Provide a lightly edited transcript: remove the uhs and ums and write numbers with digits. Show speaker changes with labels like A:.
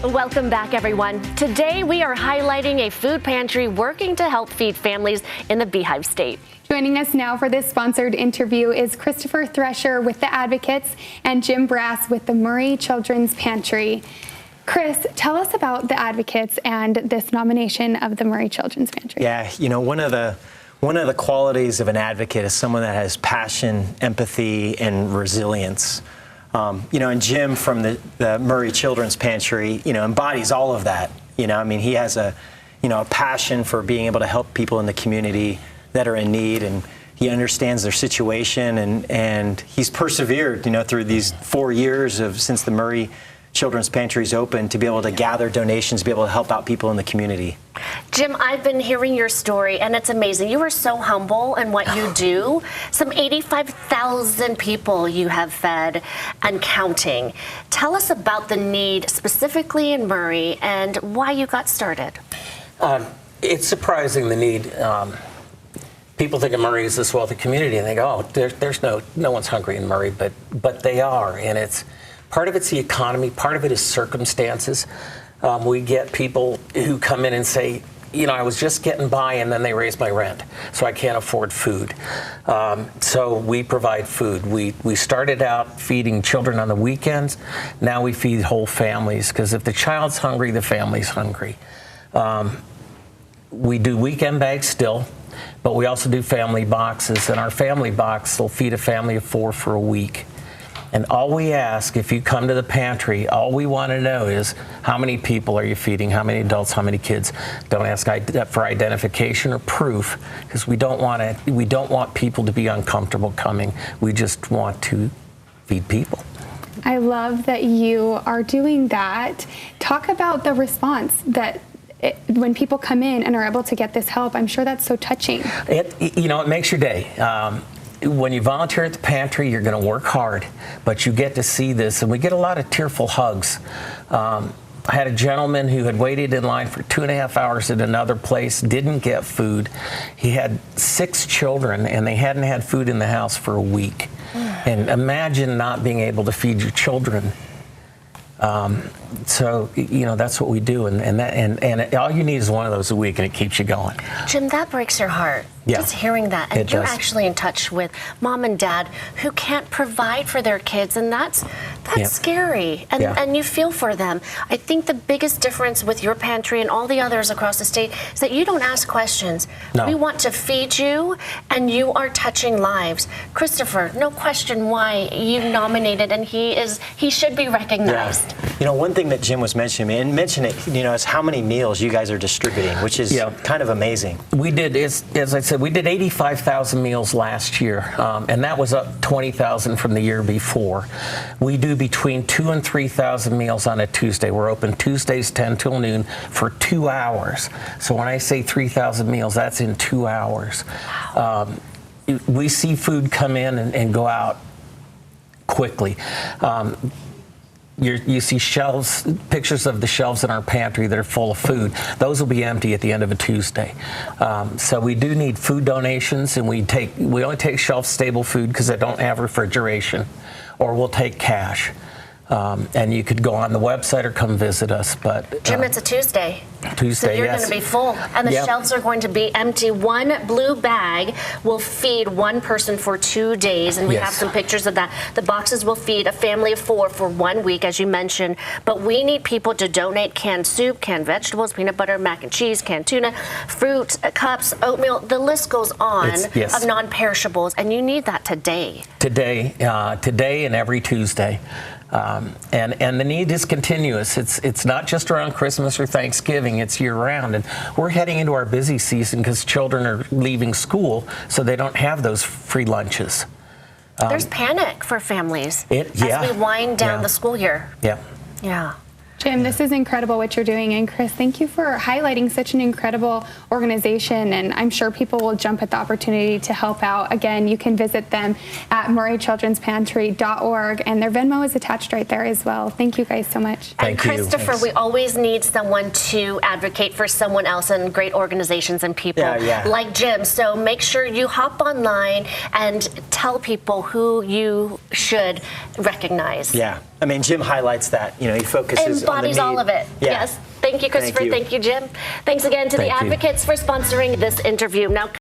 A: Welcome back, everyone. Today we are highlighting a food pantry working to help feed families in the Beehive State.
B: Joining us now for this sponsored interview is Christopher Thresher with the Advocates and Jim Brass with the Murray Children's Pantry. Chris, tell us about the Advocates and this nomination of the Murray Children's Pantry.
C: Yeah, you know, one of the qualities of an advocate is someone that has passion, empathy, and resilience. You know, and Jim from the Murray Children's Pantry, you know, embodies all of that. You know, I mean, he has a passion for being able to help people in the community that are in need, and he understands their situation, and he's persevered, you know, through these 4 years since the Murray Children's Pantry's open to be able to gather donations, to be able to help out people in the community.
A: Jim, I've been hearing your story, and it's amazing. You are so humble in what you do. Some 85,000 people you have fed and counting. Tell us about the need specifically in Murray and why you got started.
D: It's surprising, the need. People think of Murray as this wealthy community, and they go, "Oh, there's no one's hungry in Murray," but they are, and it's part of it's the economy, part of it is circumstances. We get people who come in and say, you know, I was just getting by, and then they raise my rent, so I can't afford food. So we provide food. We started out feeding children on the weekends. Now we feed whole families, because if the child's hungry, the family's hungry. We do weekend bags still, but we also do family boxes, and our family box will feed a family of 4 for a week. And all we ask, if you come to the pantry, all we want to know is how many people are you feeding, how many adults, how many kids. Don't ask for identification or proof, because we don't want people to be uncomfortable coming. We just want to feed people.
B: I love that you are doing that. Talk about the response that when people come in and are able to get this help. I'm sure that's so touching.
D: It makes your day. When you volunteer at the pantry, you're going to work hard, but you get to see this, and we get a lot of tearful hugs. I had a gentleman who had waited in line for 2.5 hours at another place, didn't get food. He had 6 children, and they hadn't had food in the house for a week. And imagine not being able to feed your children. So, you know, that's what we do, and all you need is one of those a week, and it keeps you going.
A: Jim, that breaks your heart.
D: Yeah,
A: just hearing that. And you're actually in touch with mom and dad who can't provide for their kids, and that's scary. And you feel for them. I think the biggest difference with your pantry and all the others across the state is that you don't ask questions.
D: No.
A: We want to feed you, and you are touching lives. Christopher, no question why you nominated, and he should be recognized.
C: Yeah. You know, one thing that Jim was mentioning, and mention it, you know, is how many meals you guys are distributing, which is kind of amazing.
D: We did, as I said, we did 85,000 meals last year, and that was up 20,000 from the year before. We do between 2,000 and 3,000 meals on a Tuesday. We're open Tuesdays 10 till noon for 2 hours. So when I say 3,000 meals, that's in 2 hours. We see food come in and go out quickly. You see shelves, pictures of the shelves in our pantry that are full of food. Those will be empty at the end of a Tuesday. So we do need food donations, and we only take shelf-stable food because they don't have refrigeration, or we'll take cash. And you could go on the website or come visit us. But
A: Jim, it's a Tuesday.
D: Tuesday,
A: so you're
D: yes.
A: going to be full, and the shelves are going to be empty. One blue bag will feed one person for 2 days, and we have some pictures of that. The boxes will feed a family of 4 for 1 week, as you mentioned. But we need people to donate canned soup, canned vegetables, peanut butter, mac and cheese, canned tuna, fruit, cups, oatmeal. The list goes on of non-perishables, and you need that today. Today
D: and every Tuesday. And the need is continuous. It's not just around Christmas or Thanksgiving, it's year round. And we're heading into our busy season because children are leaving school, so they don't have those free lunches.
A: There's panic for families as we wind down the school year. Yeah.
B: Jim, this is incredible what you're doing, and Chris, thank you for highlighting such an incredible organization, and I'm sure people will jump at the opportunity to help out. Again, you can visit them at murraychildrenspantry.org, and their Venmo is attached right there as well. Thank you guys so much.
A: Thank you. Christopher, we always need someone to advocate for someone else, and great organizations and people like Jim. So make sure you hop online and tell people who you should recognize.
C: Yeah. I mean, Jim highlights that. You know, he focuses
A: embodies
C: on the need.
A: all of it.
C: Yeah.
A: Yes. Thank you, Christopher.
C: Thank you.
A: Thank you, Jim. Thanks again to
E: Thank
A: the
E: you.
A: advocates for sponsoring this interview. Now.